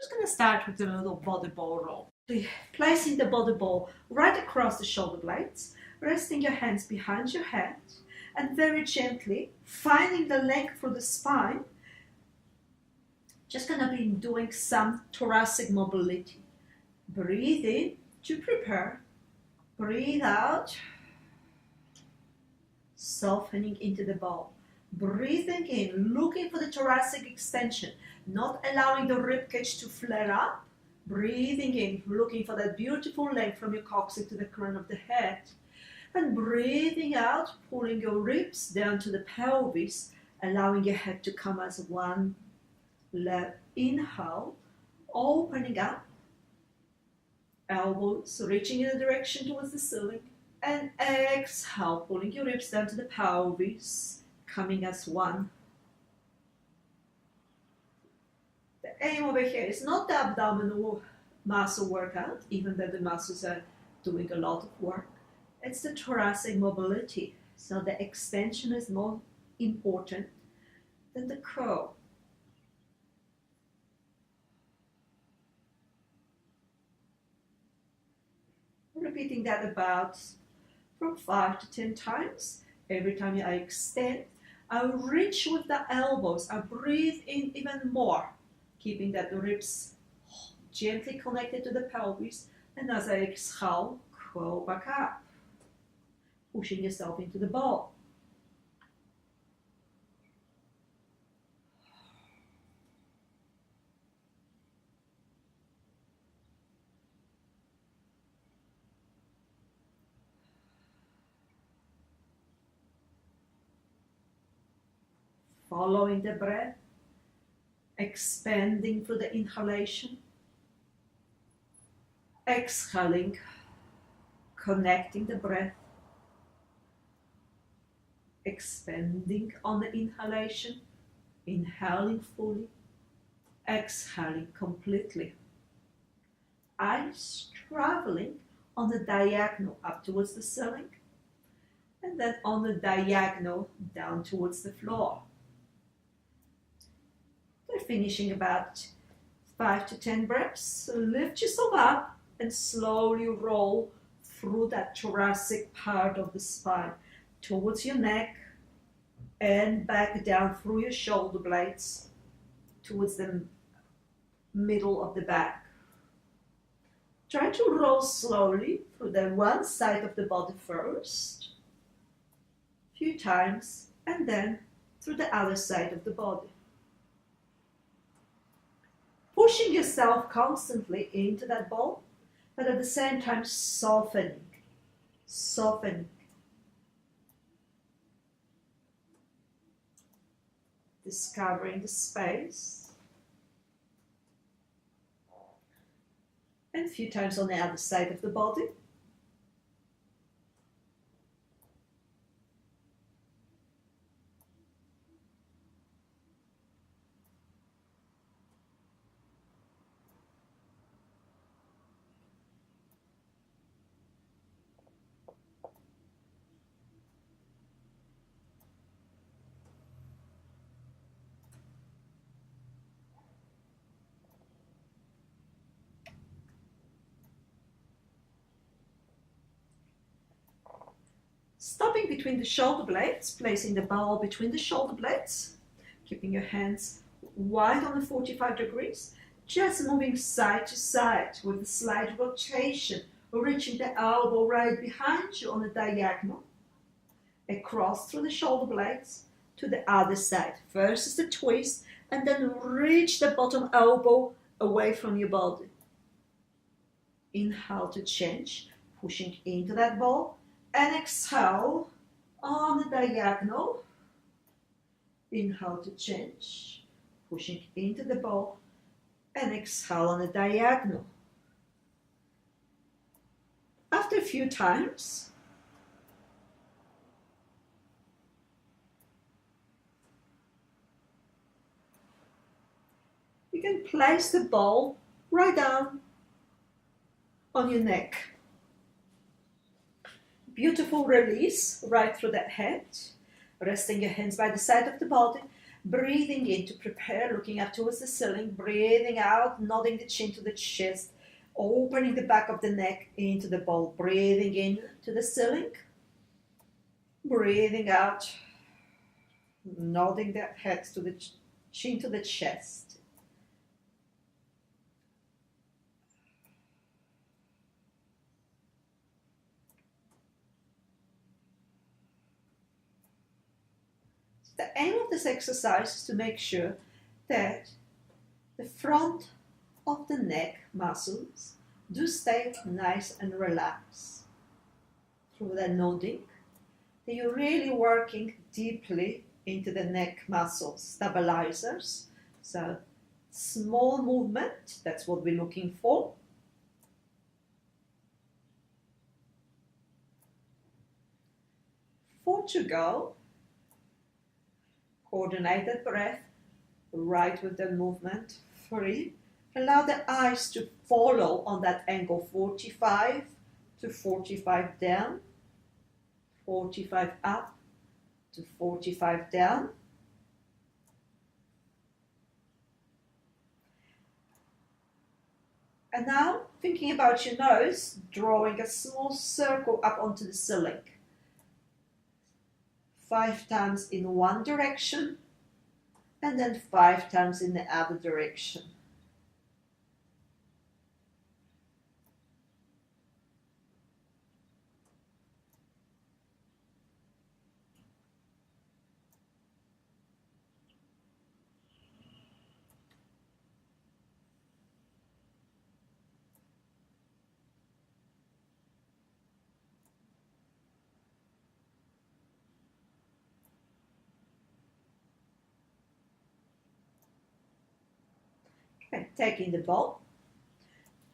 Just going to start with a little body ball roll. Placing the body ball right across the shoulder blades, resting your hands behind your head, and very gently finding the length through the spine. Just going to be doing some thoracic mobility. Breathe in to prepare. Breathe out, softening into the ball. Breathing in, looking for the thoracic extension, not allowing the ribcage to flare up. Breathing in, looking for that beautiful length from your coccyx to the crown of the head. And breathing out, pulling your ribs down to the pelvis, allowing your head to come as one. Inhale, opening up, elbows reaching in the direction towards the ceiling. And exhale, pulling your ribs down to the pelvis, coming as one. The aim over here is not the abdominal muscle workout, even though the muscles are doing a lot of work. It's the thoracic mobility. So the extension is more important than the curl. Repeating that about from 5 to 10 times. Every time I extend, I reach with the elbows. I breathe in even more, keeping that the ribs gently connected to the pelvis. And as I exhale, curl back up, pushing yourself into the ball. Following the breath, expanding through the inhalation, exhaling, connecting the breath, expanding on the inhalation, inhaling fully, exhaling completely. Eyes traveling on the diagonal up towards the ceiling, and then on the diagonal down towards the floor. We're finishing about 5 to 10 breaths. So lift yourself up and slowly roll through that thoracic part of the spine towards your neck and back down through your shoulder blades towards the middle of the back. Try to roll slowly through the one side of the body first, a few times, and then through the other side of the body. Pushing yourself constantly into that ball, but at the same time softening. Discovering the space. And a few times on the other side of the body. Stopping between the shoulder blades, placing the ball between the shoulder blades, keeping your hands wide on the 45 degrees, just moving side to side with a slight rotation, reaching the elbow right behind you on the diagonal, across through the shoulder blades to the other side. First is the twist, and then reach the bottom elbow away from your body. Inhale to change, pushing into that ball. And exhale on the diagonal. Inhale to change, pushing into the ball, and exhale on the diagonal. After a few times, you can place the ball right down on your neck. Beautiful release right through that head, resting your hands by the side of the body, Breathing in to prepare, looking up towards the ceiling. Breathing out, nodding the chin to the chest. Opening the back of the neck into the ball. Breathing in to the ceiling. Breathing out, nodding the head to the chin to the chest. The aim of this exercise is to make sure that the front of the neck muscles do stay nice and relaxed. Through that nodding, that you're really working deeply into the neck muscles, stabilizers. So small movement, that's what we're looking for. Four to go. Coordinated breath, right with the movement. 3. Allow the eyes to follow on that angle, 45 to 45 down, 45 up to 45 down. And now, thinking about your nose, drawing a small circle up onto the ceiling. 5 times in one direction, and then 5 times in the other direction. Okay, taking the ball,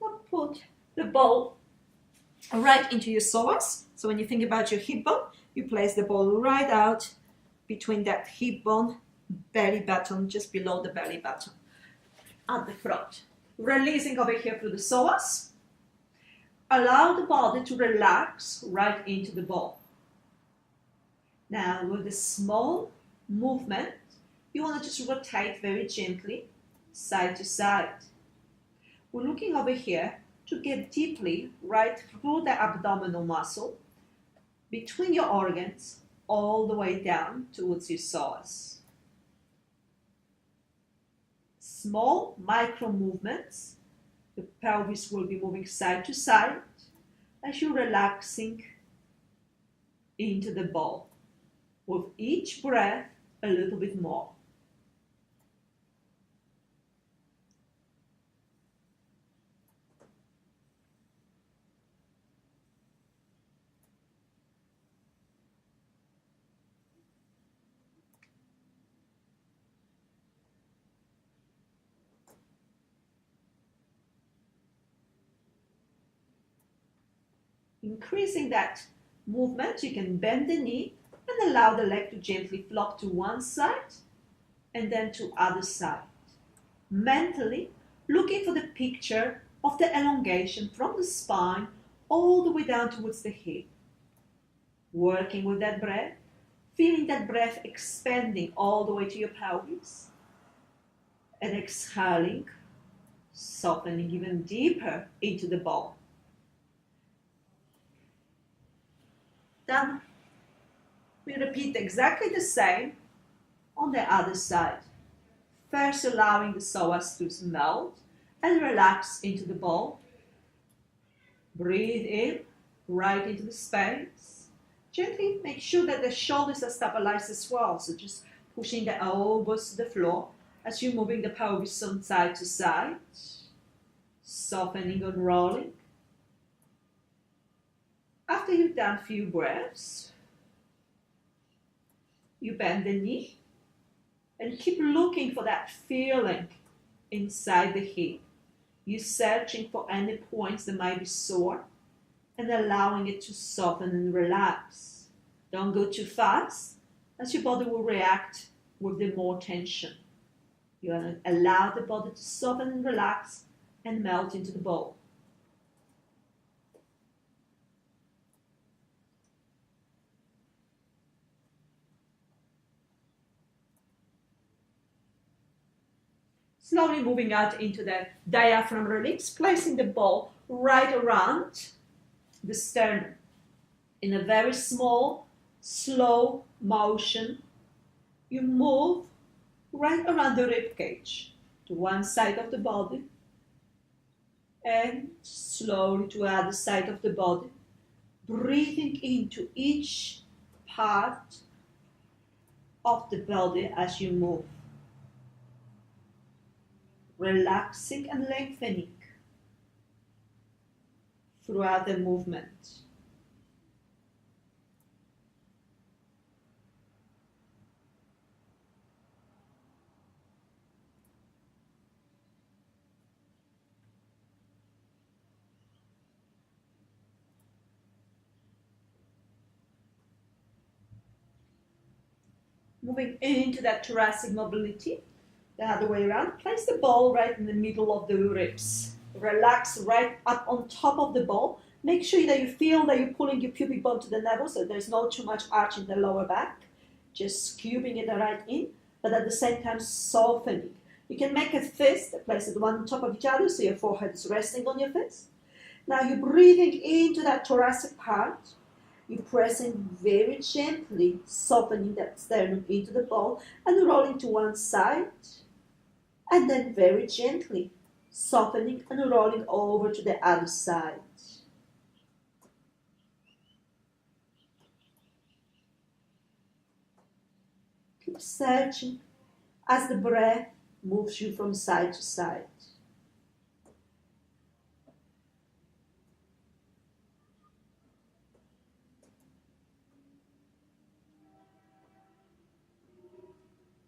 I'll put the ball right into your psoas. So when you think about your hip bone, you place the ball right out between that hip bone, belly button, just below the belly button, at the front. Releasing over here through the psoas. Allow the body to relax right into the ball. Now with a small movement, you want to just rotate very gently, side to side. We're looking over here to get deeply right through the abdominal muscle, between your organs, all the way down towards your psoas. Small micro movements. The pelvis will be moving side to side as you're relaxing into the ball. With each breath, a little bit more. Increasing that movement, you can bend the knee and allow the leg to gently flop to one side and then to other side. Mentally, looking for the picture of the elongation from the spine all the way down towards the hip. Working with that breath, feeling that breath expanding all the way to your pelvis. And exhaling, softening even deeper into the ball. Then we repeat exactly the same on the other side. First allowing the psoas to melt and relax into the ball. Breathe in, right into the space. Gently make sure that the shoulders are stabilized as well. So just pushing the elbows to the floor as you're moving the pelvis from side to side. Softening and rolling. After you've done a few breaths, you bend the knee and keep looking for that feeling inside the hip. You're searching for any points that might be sore and allowing it to soften and relax. Don't go too fast, as your body will react with the more tension. You want to allow the body to soften and relax and melt into the ball. Slowly moving out into the diaphragm release, placing the ball right around the sternum. In a very small, slow motion, you move right around the rib cage to one side of the body and slowly to the other side of the body, breathing into each part of the body as you move, relaxing and lengthening throughout the movement. Moving into that thoracic mobility, the other way around, place the ball right in the middle of the ribs. Relax right up on top of the ball. Make sure that you feel that you're pulling your pubic bone to the navel, so there's not too much arch in the lower back. Just scooping it right in, but at the same time softening. You can make a fist, place it one on top of each other so your forehead is resting on your fist. Now you're breathing into that thoracic part. You're pressing very gently, softening that sternum into the ball and rolling to one side. And then very gently, softening and rolling over to the other side. Keep searching as the breath moves you from side to side.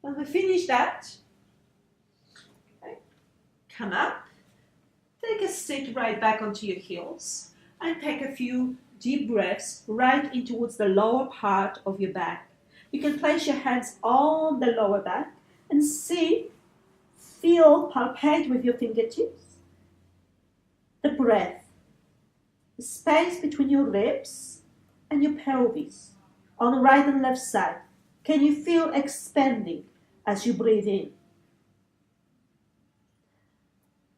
When we finish that, okay, come up, take a sit right back onto your heels, and take a few deep breaths right in towards the lower part of your back. You can place your hands on the lower back and see, feel, palpate with your fingertips the breath, the space between your ribs and your pelvis on the right and left side. Can you feel expanding as you breathe in?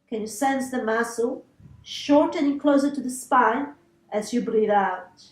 Can you sense the muscle shortening closer to the spine as you breathe out?